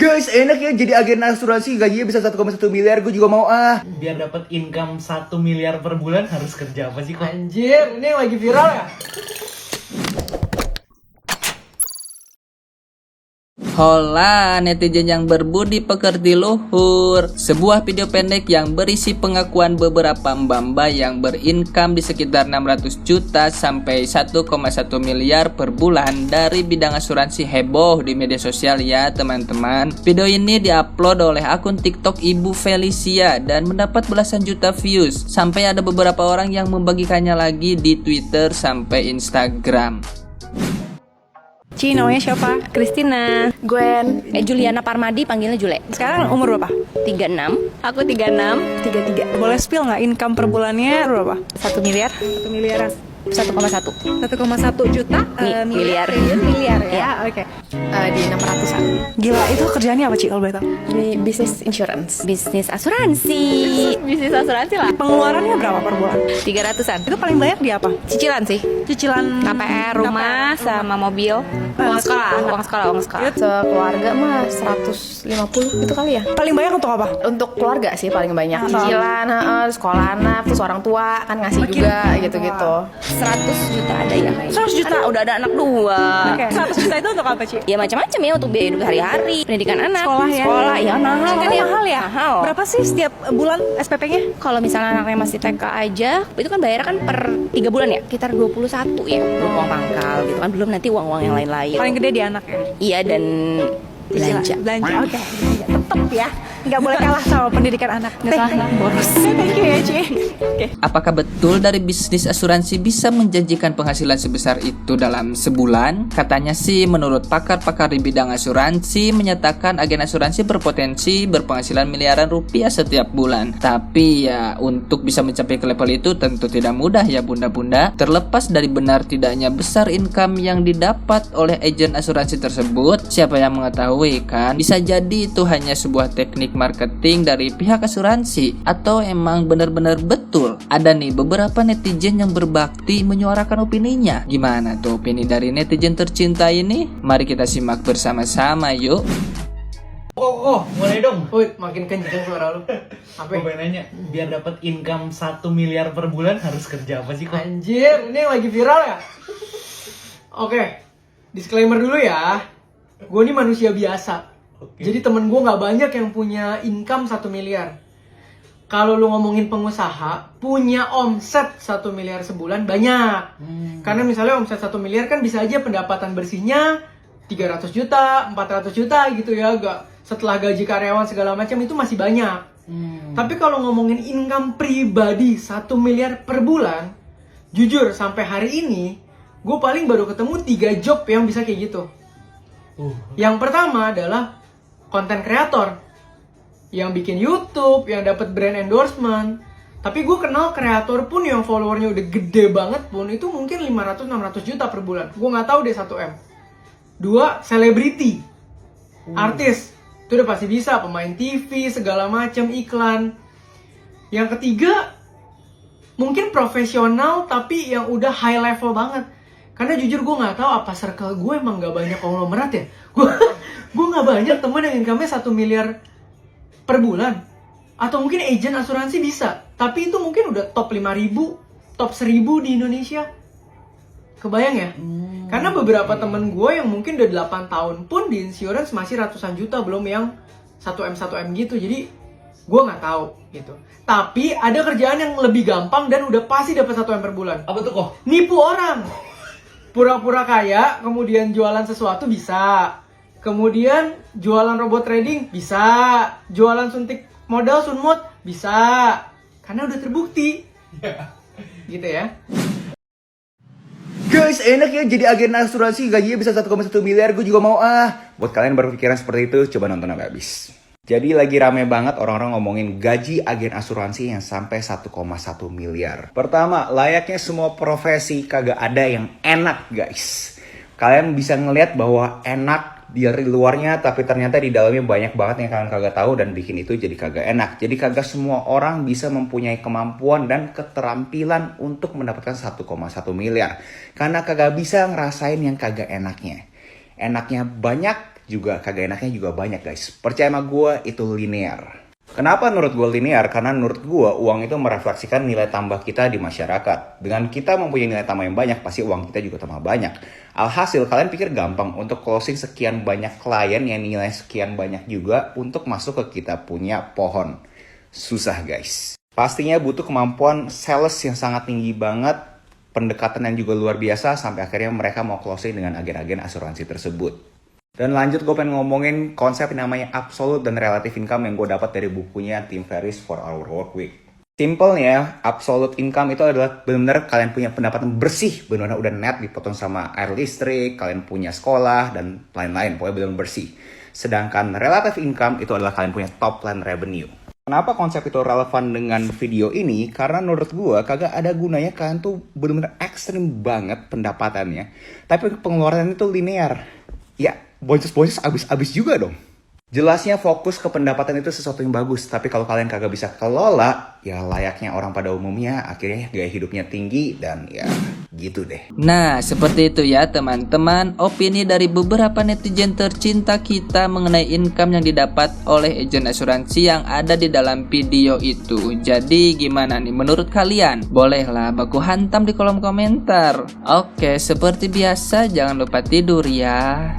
Guys, enak ya jadi agen asuransi, gajinya bisa 1,1 miliar, gue juga mau ah. Biar dapat income 1 miliar per bulan harus kerja apa sih kok? Anjir, ini yang lagi viral ya? Hola netizen yang berbudi pekerti luhur. Sebuah video pendek yang berisi pengakuan beberapa mbak-mbak yang berincome di sekitar 600 juta sampai 1,1 miliar per bulan dari bidang asuransi heboh di media sosial ya teman-teman. Video ini diupload oleh akun TikTok Ibu Felicia dan mendapat belasan juta views. Sampai ada beberapa orang yang membagikannya lagi di Twitter sampai Instagram. Ci, namanya siapa? Christina, Gwen. Juliana Parmadi, panggilnya Jule. Sekarang umur berapa? 36. Aku 36. 33. Boleh spill nggak income per bulannya berapa? 1 miliar. 1 miliaran. 1,1 1,1 juta? miliar. Miliar ya? Ya. Oke. Di 600-an. Gila, itu kerjaannya apa Ci kalau boleh tahu? Di bisnis insurance. Bisnis asuransi. Bisnis asuransi lah. Pengeluarannya berapa per bulan? 300-an. Itu paling banyak di apa? Cicilan sih. Cicilan KPR, rumah, sama mobil. Uang sekolah. Sekeluarga mah 150 itu kali ya. Paling banyak untuk apa? Untuk keluarga sih paling banyak. Cicilan, sekolah anak, terus orang tua kan ngasih juga gitu-gitu. 100 juta ada ya kayaknya. 100 juta? Kan udah ada anak 2. Oke. 100 juta itu untuk apa Ci? Ya macam-macam ya, untuk biaya hidup hari-hari, pendidikan anak, Sekolah ya? Sekolah ya mahal kan ya. Mahal ya? Mahal. Berapa sih setiap bulan SPP-nya? Kalau misalnya anaknya masih TK aja, itu kan bayarnya kan per 3 bulan ya, sekitar 21 ya. Belum uang pangkal gitu kan, belum nanti uang-uang yang lain-lain. Paling gede di anak ya? Iya, dan belanja. Belanja, oke. Tetep ya, nggak boleh kalah sama pendidikan anak. Nggak salah, boros. Thank you ya Ci. Apakah betul dari bisnis asuransi bisa menjanjikan penghasilan sebesar itu dalam sebulan? Katanya sih menurut pakar-pakar di bidang asuransi menyatakan agen asuransi berpotensi berpenghasilan miliaran rupiah setiap bulan. Tapi ya untuk bisa mencapai ke level itu tentu tidak mudah ya bunda-bunda. Terlepas dari benar tidaknya besar income yang didapat oleh agen asuransi tersebut, siapa yang mengetahui kan? Bisa jadi itu hanya sebuah teknik marketing dari pihak asuransi atau emang benar-benar betul ada nih beberapa netizen yang berbakti menyuarakan opininya. Gimana tuh opini dari netizen tercinta ini? Mari kita simak bersama-sama yuk. Mulai dong. Wih, makin kenceng suara lu. Apa? Gue pengen nanya, biar dapat income 1 miliar per bulan harus kerja apa sih kok? Anjir, ini yang lagi viral ya? Oke, disclaimer dulu ya. Gue ini manusia biasa. Jadi temen gue nggak banyak yang punya income 1 miliar. Kalau lu ngomongin pengusaha, punya omset 1 miliar sebulan banyak. Karena misalnya omset 1 miliar kan bisa aja pendapatan bersihnya 300 juta, 400 juta gitu ya. Setelah gaji karyawan segala macam itu masih banyak. Tapi kalau ngomongin income pribadi 1 miliar per bulan, jujur sampai hari ini, gue paling baru ketemu 3 job yang bisa kayak gitu. Yang pertama adalah konten kreator yang bikin YouTube, yang dapat brand endorsement. Tapi gue kenal kreator pun yang followernya udah gede banget pun itu mungkin 500-600 juta per bulan. Gue nggak tahu deh 1M. 2, selebriti, artis. Itu udah pasti bisa, pemain TV, segala macam, iklan. Yang ketiga, mungkin profesional tapi yang udah high level banget. Karena jujur gue nggak tahu apa circle gue emang nggak banyak konglomerat ya. Gue nggak banyak temen yang income-nya 1 miliar per bulan. Atau mungkin agent asuransi bisa. Tapi itu mungkin udah top 5.000, top 1.000 di Indonesia. Kebayang ya? Karena beberapa temen gue yang mungkin udah 8 tahun pun di insurance masih ratusan juta, belum yang 1M gitu. Jadi gue nggak tahu gitu. Tapi ada kerjaan yang lebih gampang dan udah pasti dapat 1M per bulan. Apa tuh kok? Nipu orang. Pura-pura kaya, kemudian jualan sesuatu bisa. Kemudian jualan robot trading bisa. Jualan suntik modal sunmut bisa. Karena udah terbukti. Gitu ya. Guys, enak ya jadi agen asuransi, gajinya bisa 1,1 miliar, gue juga mau ah. Buat kalian berpikiran seperti itu, coba nonton sampai habis. Jadi lagi rame banget orang-orang ngomongin gaji agen asuransi yang sampai 1,1 miliar. Pertama, layaknya semua profesi kagak ada yang enak guys. Kalian bisa ngelihat bahwa enak dari luarnya, tapi ternyata di dalamnya banyak banget yang kalian kagak tahu dan bikin itu jadi kagak enak. Jadi kagak semua orang bisa mempunyai kemampuan dan keterampilan untuk mendapatkan 1,1 miliar. Karena kagak bisa ngerasain yang kagak enaknya. Enaknya banyak, juga kagak enaknya juga banyak guys. Percaya sama gue, itu linear. Kenapa menurut gue linear? Karena menurut gue uang itu merefleksikan nilai tambah kita di masyarakat. Dengan kita mempunyai nilai tambah yang banyak, pasti uang kita juga tambah banyak. Alhasil kalian pikir gampang untuk closing sekian banyak klien yang nilai sekian banyak juga untuk masuk ke kita punya pohon. Susah guys. Pastinya butuh kemampuan sales yang sangat tinggi banget, pendekatan yang juga luar biasa, sampai akhirnya mereka mau closing dengan agen-agen asuransi tersebut. Dan lanjut gue pengen ngomongin konsep yang namanya absolute dan relative income yang gue dapat dari bukunya Tim Ferriss 4-Hour Workweek. Simpelnya, absolute income itu adalah benar-benar kalian punya pendapatan bersih, benar-benar udah net dipotong sama air listrik, kalian punya sekolah, dan lain-lain, pokoknya benar-benar bersih. Sedangkan relative income itu adalah kalian punya top line revenue. Kenapa konsep itu relevan dengan video ini? Karena menurut gue kagak ada gunanya kalian tuh benar-benar ekstrim banget pendapatannya, tapi pengeluaran itu linear. Ya, boncos-boncos abis-abis juga dong. Jelasnya fokus ke pendapatan itu sesuatu yang bagus, tapi kalau kalian kagak bisa kelola, ya layaknya orang pada umumnya, akhirnya gaya hidupnya tinggi dan ya gitu deh. Nah, seperti itu ya teman-teman, opini dari beberapa netizen tercinta kita mengenai income yang didapat oleh agen asuransi yang ada di dalam video itu. Jadi gimana nih menurut kalian? Bolehlah baku hantam di kolom komentar. Oke, seperti biasa jangan lupa tidur ya.